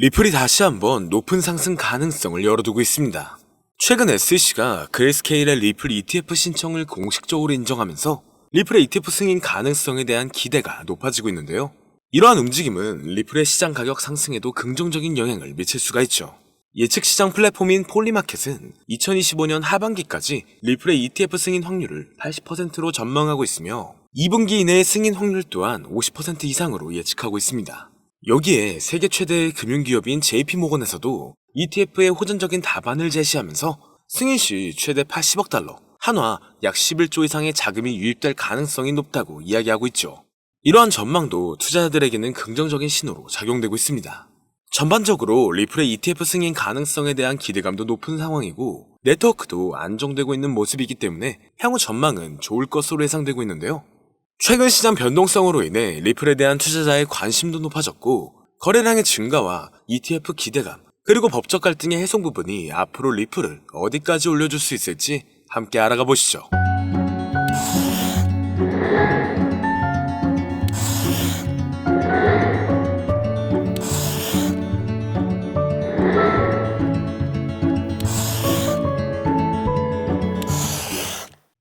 리플이 다시 한번 높은 상승 가능성을 열어두고 있습니다. 최근 SEC가 그레이스케일의 리플 ETF 신청을 공식적으로 인정하면서 리플의 ETF 승인 가능성에 대한 기대가 높아지고 있는데요. 이러한 움직임은 리플의 시장 가격 상승에도 긍정적인 영향을 미칠 수가 있죠. 예측 시장 플랫폼인 폴리마켓은 2025년 하반기까지 리플의 ETF 승인 확률을 80%로 전망하고 있으며 2분기 이내의 승인 확률 또한 50% 이상으로 예측하고 있습니다. 여기에 세계 최대의 금융기업인 JP모건에서도 ETF의 호전적인 답안을 제시하면서 승인 시 최대 80억 달러, 한화 약 11조 이상의 자금이 유입될 가능성이 높다고 이야기하고 있죠. 이러한 전망도 투자자들에게는 긍정적인 신호로 작용되고 있습니다. 전반적으로 리플의 ETF 승인 가능성에 대한 기대감도 높은 상황이고 네트워크도 안정되고 있는 모습이기 때문에 향후 전망은 좋을 것으로 예상되고 있는데요. 최근 시장 변동성으로 인해 리플에 대한 투자자의 관심도 높아졌고 거래량의 증가와 ETF 기대감 그리고 법적 갈등의 해소 부분이 앞으로 리플을 어디까지 올려줄 수 있을지 함께 알아가 보시죠.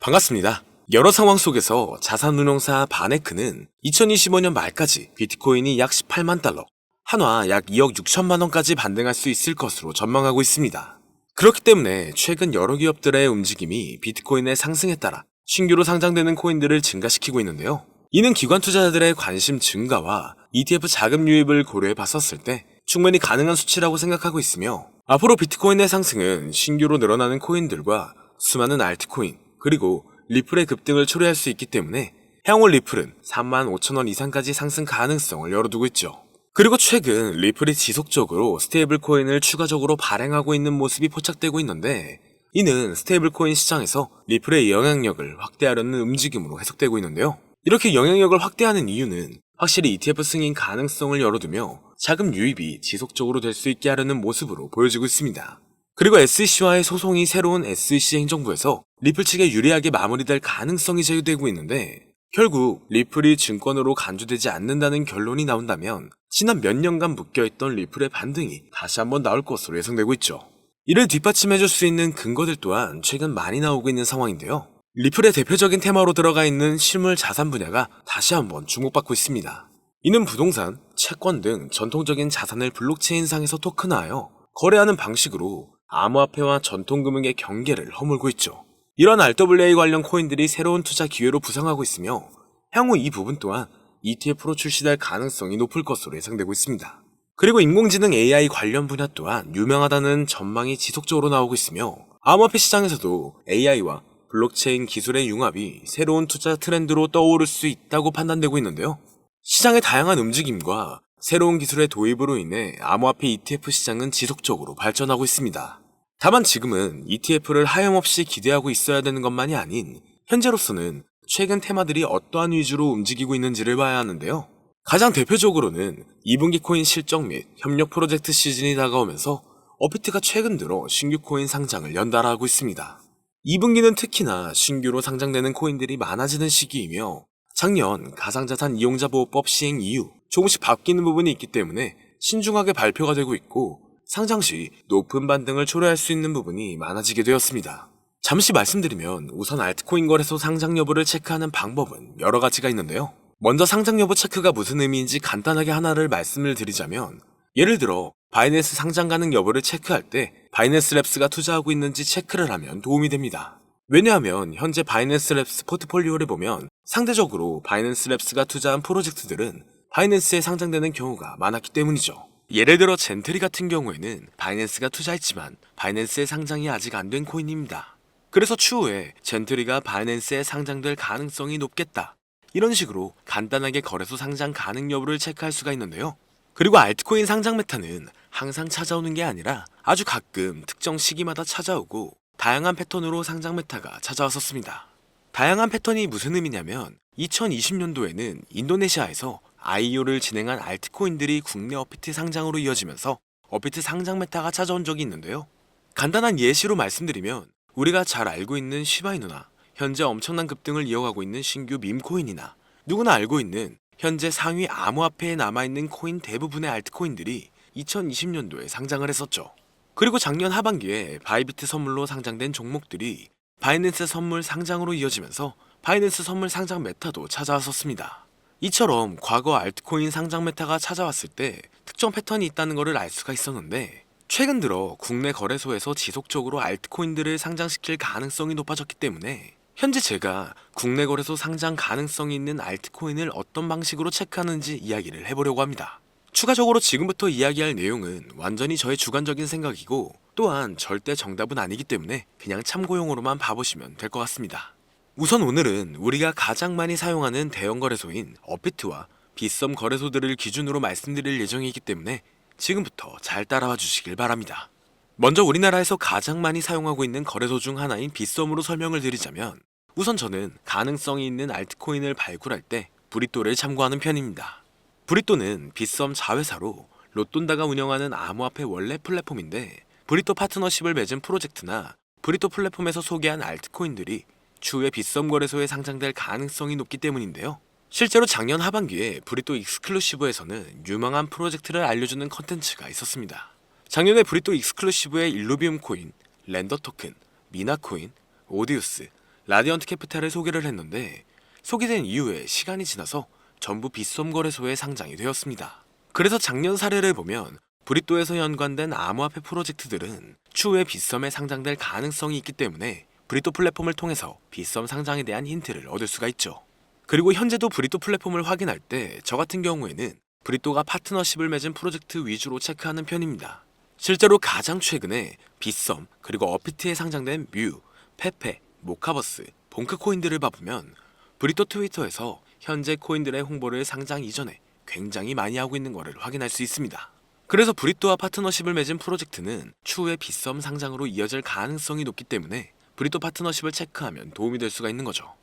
반갑습니다. 여러 상황 속에서 자산운용사 바네크는 2025년 말까지 비트코인이 약 18만 달러, 한화 약 2억 6천만 원까지 반등할 수 있을 것으로 전망하고 있습니다. 그렇기 때문에 최근 여러 기업들의 움직임이 비트코인의 상승에 따라 신규로 상장되는 코인들을 증가시키고 있는데요. 이는 기관 투자자들의 관심 증가와 ETF 자금 유입을 고려해 봤었을 때 충분히 가능한 수치라고 생각하고 있으며 앞으로 비트코인의 상승은 신규로 늘어나는 코인들과 수많은 알트코인 그리고 리플의 급등을 초래할 수 있기 때문에 향후 리플은 3만 5천 원 이상까지 상승 가능성을 열어두고 있죠. 그리고 최근 리플이 지속적으로 스테이블 코인을 추가적으로 발행하고 있는 모습이 포착되고 있는데 이는 스테이블 코인 시장에서 리플의 영향력을 확대하려는 움직임으로 해석되고 있는데요. 이렇게 영향력을 확대하는 이유는 확실히 ETF 승인 가능성을 열어두며 자금 유입이 지속적으로 될 수 있게 하려는 모습으로 보여지고 있습니다. 그리고 SEC와의 소송이 새로운 SEC 행정부에서 리플 측에 유리하게 마무리될 가능성이 제기되고 있는데 결국 리플이 증권으로 간주되지 않는다는 결론이 나온다면 지난 몇 년간 묶여있던 리플의 반등이 다시 한번 나올 것으로 예상되고 있죠. 이를 뒷받침해줄 수 있는 근거들 또한 최근 많이 나오고 있는 상황인데요. 리플의 대표적인 테마로 들어가 있는 실물 자산 분야가 다시 한번 주목받고 있습니다. 이는 부동산, 채권 등 전통적인 자산을 블록체인상에서 토큰화하여 거래하는 방식으로 암호화폐와 전통금융의 경계를 허물고 있죠. 이런 RWA 관련 코인들이 새로운 투자 기회로 부상하고 있으며 향후 이 부분 또한 ETF로 출시될 가능성이 높을 것으로 예상되고 있습니다. 그리고 인공지능 AI 관련 분야 또한 유명하다는 전망이 지속적으로 나오고 있으며 암호화폐 시장에서도 AI와 블록체인 기술의 융합이 새로운 투자 트렌드로 떠오를 수 있다고 판단되고 있는데요. 시장의 다양한 움직임과 새로운 기술의 도입으로 인해 암호화폐 ETF 시장은 지속적으로 발전하고 있습니다. 다만 지금은 ETF를 하염없이 기대하고 있어야 되는 것만이 아닌 현재로서는 최근 테마들이 어떠한 위주로 움직이고 있는지를 봐야 하는데요. 가장 대표적으로는 2분기 코인 실적 및 협력 프로젝트 시즌이 다가오면서 업비트가 최근 들어 신규 코인 상장을 연달아 하고 있습니다. 2분기는 특히나 신규로 상장되는 코인들이 많아지는 시기이며 작년 가상자산 이용자 보호법 시행 이후 조금씩 바뀌는 부분이 있기 때문에 신중하게 발표가 되고 있고 상장 시 높은 반등을 초래할 수 있는 부분이 많아지게 되었습니다. 잠시 말씀드리면 우선 알트코인 거래소 상장 여부를 체크하는 방법은 여러 가지가 있는데요. 먼저 상장 여부 체크가 무슨 의미인지 간단하게 하나를 말씀을 드리자면 예를 들어 바이낸스 상장 가능 여부를 체크할 때 바이낸스 랩스가 투자하고 있는지 체크를 하면 도움이 됩니다. 왜냐하면 현재 바이낸스 랩스 포트폴리오를 보면 상대적으로 바이낸스 랩스가 투자한 프로젝트들은 바이낸스에 상장되는 경우가 많았기 때문이죠. 예를 들어 젠트리 같은 경우에는 바이낸스가 투자했지만 바이낸스에 상장이 아직 안 된 코인입니다. 그래서 추후에 젠트리가 바이낸스에 상장될 가능성이 높겠다. 이런 식으로 간단하게 거래소 상장 가능 여부를 체크할 수가 있는데요. 그리고 알트코인 상장 메타는 항상 찾아오는 게 아니라 아주 가끔 특정 시기마다 찾아오고 다양한 패턴으로 상장 메타가 찾아왔었습니다. 다양한 패턴이 무슨 의미냐면 2020년도에는 인도네시아에서 IEO를 진행한 알트코인들이 국내 업비트 상장으로 이어지면서 업비트 상장 메타가 찾아온 적이 있는데요. 간단한 예시로 말씀드리면 우리가 잘 알고 있는 시바이누나 현재 엄청난 급등을 이어가고 있는 신규 밈코인이나 누구나 알고 있는 현재 상위 암호화폐에 남아있는 코인 대부분의 알트코인들이 2020년도에 상장을 했었죠. 그리고 작년 하반기에 바이비트 선물로 상장된 종목들이 바이낸스 선물 상장으로 이어지면서 바이낸스 선물 상장 메타도 찾아왔었습니다. 이처럼 과거 알트코인 상장 메타가 찾아왔을 때 특정 패턴이 있다는 것을 알 수가 있었는데, 최근 들어 국내 거래소에서 지속적으로 알트코인들을 상장시킬 가능성이 높아졌기 때문에 현재 제가 국내 거래소 상장 가능성이 있는 알트코인을 어떤 방식으로 체크하는지 이야기를 해보려고 합니다. 추가적으로 지금부터 이야기할 내용은 완전히 저의 주관적인 생각이고, 또한 절대 정답은 아니기 때문에 그냥 참고용으로만 봐보시면 될 것 같습니다. 우선 오늘은 우리가 가장 많이 사용하는 대형 거래소인 업비트와 빗썸 거래소들을 기준으로 말씀드릴 예정이기 때문에 지금부터 잘 따라와 주시길 바랍니다. 먼저 우리나라에서 가장 많이 사용하고 있는 거래소 중 하나인 빗썸으로 설명을 드리자면, 우선 저는 가능성이 있는 알트코인을 발굴할 때 브리또를 참고하는 편입니다. 브리또는 빗썸 자회사로 로돈다가 운영하는 암호화폐 원래 플랫폼인데, 브리또 파트너십을 맺은 프로젝트나 브리또 플랫폼에서 소개한 알트코인들이 추후에 빗썸 거래소에 상장될 가능성이 높기 때문인데요. 실제로 작년 하반기에 브리또 익스클루시브에서는 유망한 프로젝트를 알려주는 컨텐츠가 있었습니다. 작년에 브리또 익스클루시브의 일루비움 코인, 렌더 토큰, 미나 코인, 오디우스, 라디언트 캐피탈을 소개를 했는데, 소개된 이후에 시간이 지나서 전부 빗썸 거래소에 상장이 되었습니다. 그래서 작년 사례를 보면 브리또에서 연관된 암호화폐 프로젝트들은 추후에 빗썸에 상장될 가능성이 있기 때문에 브리또 플랫폼을 통해서 빗썸 상장에 대한 힌트를 얻을 수가 있죠. 그리고 현재도 브리또 플랫폼을 확인할 때 저 같은 경우에는 브리또가 파트너십을 맺은 프로젝트 위주로 체크하는 편입니다. 실제로 가장 최근에 빗썸 그리고 업비트에 상장된 뮤, 페페, 모카버스, 봉크 코인들을 봐보면 브리또 트위터에서 현재 코인들의 홍보를 상장 이전에 굉장히 많이 하고 있는 것을 확인할 수 있습니다. 그래서 브리또와 파트너십을 맺은 프로젝트는 추후에 빗썸 상장으로 이어질 가능성이 높기 때문에 브리또 파트너십을 체크하면 도움이 될 수가 있는 거죠.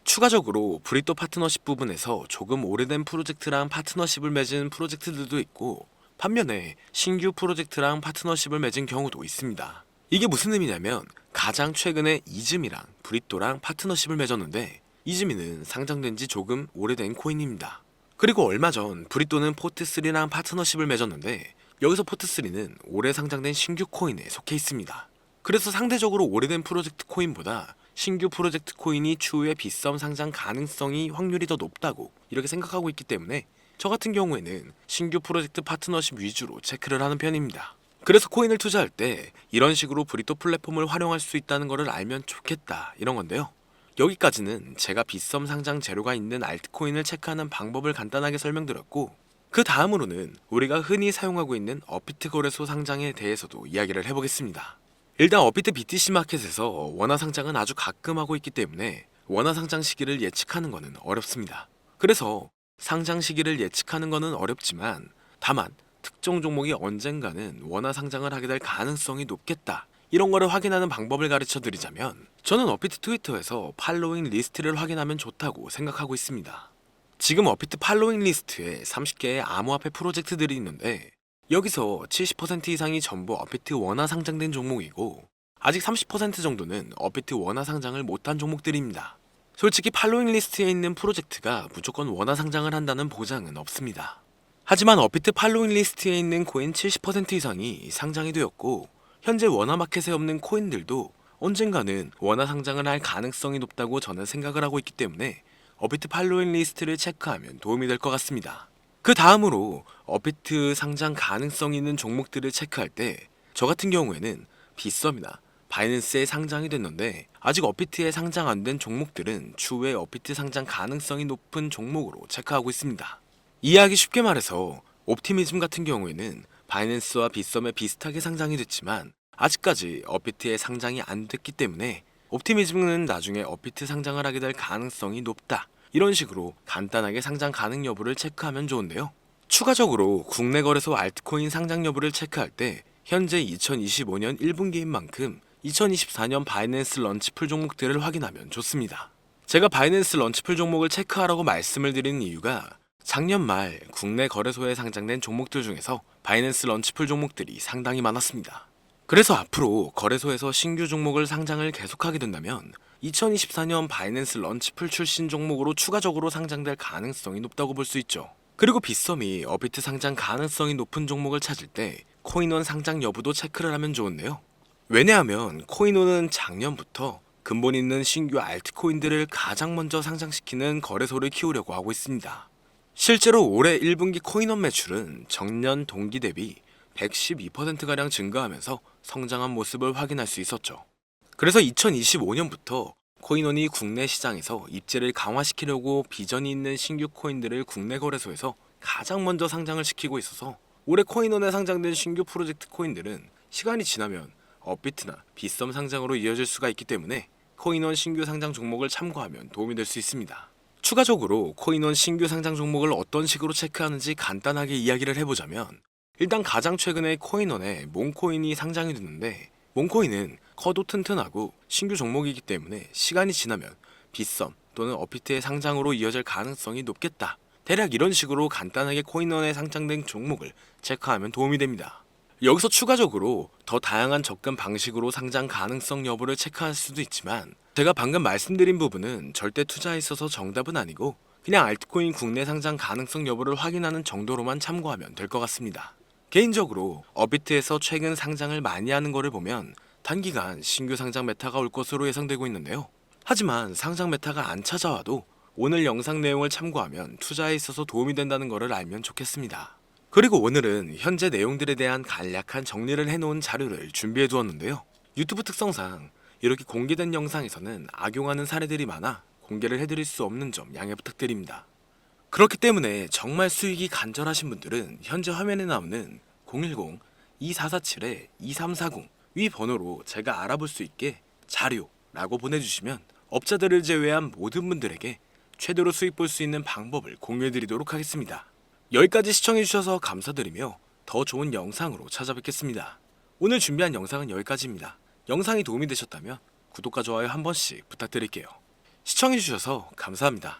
추가적으로 브리또 파트너십 부분에서 조금 오래된 프로젝트랑 파트너십을 맺은 프로젝트들도 있고, 반면에 신규 프로젝트랑 파트너십을 맺은 경우도 있습니다. 이게 무슨 의미냐면, 가장 최근에 이즈미랑 브리또랑 파트너십을 맺었는데, 이즈미는 상장된 지 조금 오래된 코인입니다. 그리고 얼마 전 브리또는 포트3랑 파트너십을 맺었는데, 여기서 포트3는 올해 상장된 신규 코인에 속해 있습니다. 그래서 상대적으로 오래된 프로젝트 코인보다 신규 프로젝트 코인이 추후에 빗썸 상장 가능성이 확률이 더 높다고 이렇게 생각하고 있기 때문에 저 같은 경우에는 신규 프로젝트 파트너십 위주로 체크를 하는 편입니다. 그래서 코인을 투자할 때 이런 식으로 브리또 플랫폼을 활용할 수 있다는 것을 알면 좋겠다, 이런 건데요. 여기까지는 제가 빗썸 상장 재료가 있는 알트코인을 체크하는 방법을 간단하게 설명드렸고, 그 다음으로는 우리가 흔히 사용하고 있는 업비트 거래소 상장에 대해서도 이야기를 해보겠습니다. 일단 업비트 BTC 마켓에서 원화 상장은 아주 가끔 하고 있기 때문에 원화 상장 시기를 예측하는 것은 어렵습니다. 그래서 상장 시기를 예측하는 것은 어렵지만, 다만 특정 종목이 언젠가는 원화 상장을 하게 될 가능성이 높겠다, 이런 거를 확인하는 방법을 가르쳐 드리자면, 저는 업비트 트위터에서 팔로잉 리스트를 확인하면 좋다고 생각하고 있습니다. 지금 업비트 팔로잉 리스트에 30개의 암호화폐 프로젝트들이 있는데, 여기서 70% 이상이 전부 업비트 원화 상장된 종목이고, 아직 30% 정도는 업비트 원화 상장을 못한 종목들입니다. 솔직히 팔로잉 리스트에 있는 프로젝트가 무조건 원화 상장을 한다는 보장은 없습니다. 하지만 업비트 팔로잉 리스트에 있는 코인 70% 이상이 상장이 되었고, 현재 원화 마켓에 없는 코인들도 언젠가는 원화 상장을 할 가능성이 높다고 저는 생각을 하고 있기 때문에 업비트 팔로잉 리스트를 체크하면 도움이 될 것 같습니다. 그 다음으로 업비트 상장 가능성이 있는 종목들을 체크할 때 저 같은 경우에는 빗썸이나 바이낸스에 상장이 됐는데 아직 업비트에 상장 안 된 종목들은 추후에 업비트 상장 가능성이 높은 종목으로 체크하고 있습니다. 이해하기 쉽게 말해서 옵티미즘 같은 경우에는 바이낸스와 빗썸에 비슷하게 상장이 됐지만 아직까지 업비트에 상장이 안 됐기 때문에 옵티미즘은 나중에 업비트 상장을 하게 될 가능성이 높다, 이런 식으로 간단하게 상장 가능 여부를 체크하면 좋은데요. 추가적으로 국내 거래소 알트코인 상장 여부를 체크할 때 현재 2025년 1분기인 만큼 2024년 바이낸스 런치풀 종목들을 확인하면 좋습니다. 제가 바이낸스 런치풀 종목을 체크하라고 말씀을 드리는 이유가, 작년 말 국내 거래소에 상장된 종목들 중에서 바이낸스 런치풀 종목들이 상당히 많았습니다. 그래서 앞으로 거래소에서 신규 종목을 상장을 계속하게 된다면 2024년 바이낸스 런치풀 출신 종목으로 추가적으로 상장될 가능성이 높다고 볼 수 있죠. 그리고 빗썸이 업비트 상장 가능성이 높은 종목을 찾을 때 코인원 상장 여부도 체크를 하면 좋은데요. 왜냐하면 코인원은 작년부터 근본 있는 신규 알트코인들을 가장 먼저 상장시키는 거래소를 키우려고 하고 있습니다. 실제로 올해 1분기 코인원 매출은 전년 동기 대비 112%가량 증가하면서 성장한 모습을 확인할 수 있었죠. 그래서 2025년부터 코인원이 국내 시장에서 입지를 강화시키려고 비전이 있는 신규 코인들을 국내 거래소에서 가장 먼저 상장을 시키고 있어서 올해 코인원에 상장된 신규 프로젝트 코인들은 시간이 지나면 업비트나 빗썸 상장으로 이어질 수가 있기 때문에 코인원 신규 상장 종목을 참고하면 도움이 될 수 있습니다. 추가적으로 코인원 신규 상장 종목을 어떤 식으로 체크하는지 간단하게 이야기를 해보자면, 일단 가장 최근에 코인원에 몽코인이 상장이 됐는데, 몽코인은 커도 튼튼하고 신규 종목이기 때문에 시간이 지나면 빗썸 또는 업비트의 상장으로 이어질 가능성이 높겠다. 대략 이런 식으로 간단하게 코인원에 상장된 종목을 체크하면 도움이 됩니다. 여기서 추가적으로 더 다양한 접근 방식으로 상장 가능성 여부를 체크할 수도 있지만, 제가 방금 말씀드린 부분은 절대 투자에 있어서 정답은 아니고 그냥 알트코인 국내 상장 가능성 여부를 확인하는 정도로만 참고하면 될 것 같습니다. 개인적으로 업비트에서 최근 상장을 많이 하는 거를 보면 단기간 신규 상장 메타가 올 것으로 예상되고 있는데요. 하지만 상장 메타가 안 찾아와도 오늘 영상 내용을 참고하면 투자에 있어서 도움이 된다는 것을 알면 좋겠습니다. 그리고 오늘은 현재 내용들에 대한 간략한 정리를 해놓은 자료를 준비해 두었는데요. 유튜브 특성상 이렇게 공개된 영상에서는 악용하는 사례들이 많아 공개를 해드릴 수 없는 점 양해 부탁드립니다. 그렇기 때문에 정말 수익이 간절하신 분들은 현재 화면에 나오는 010-2447-2340 위 번호로 제가 알아볼 수 있게 자료라고 보내주시면 업자들을 제외한 모든 분들에게 최대로 수익 볼 수 있는 방법을 공유해드리도록 하겠습니다. 여기까지 시청해주셔서 감사드리며 더 좋은 영상으로 찾아뵙겠습니다. 오늘 준비한 영상은 여기까지입니다. 영상이 도움이 되셨다면 구독과 좋아요 한 번씩 부탁드릴게요. 시청해주셔서 감사합니다.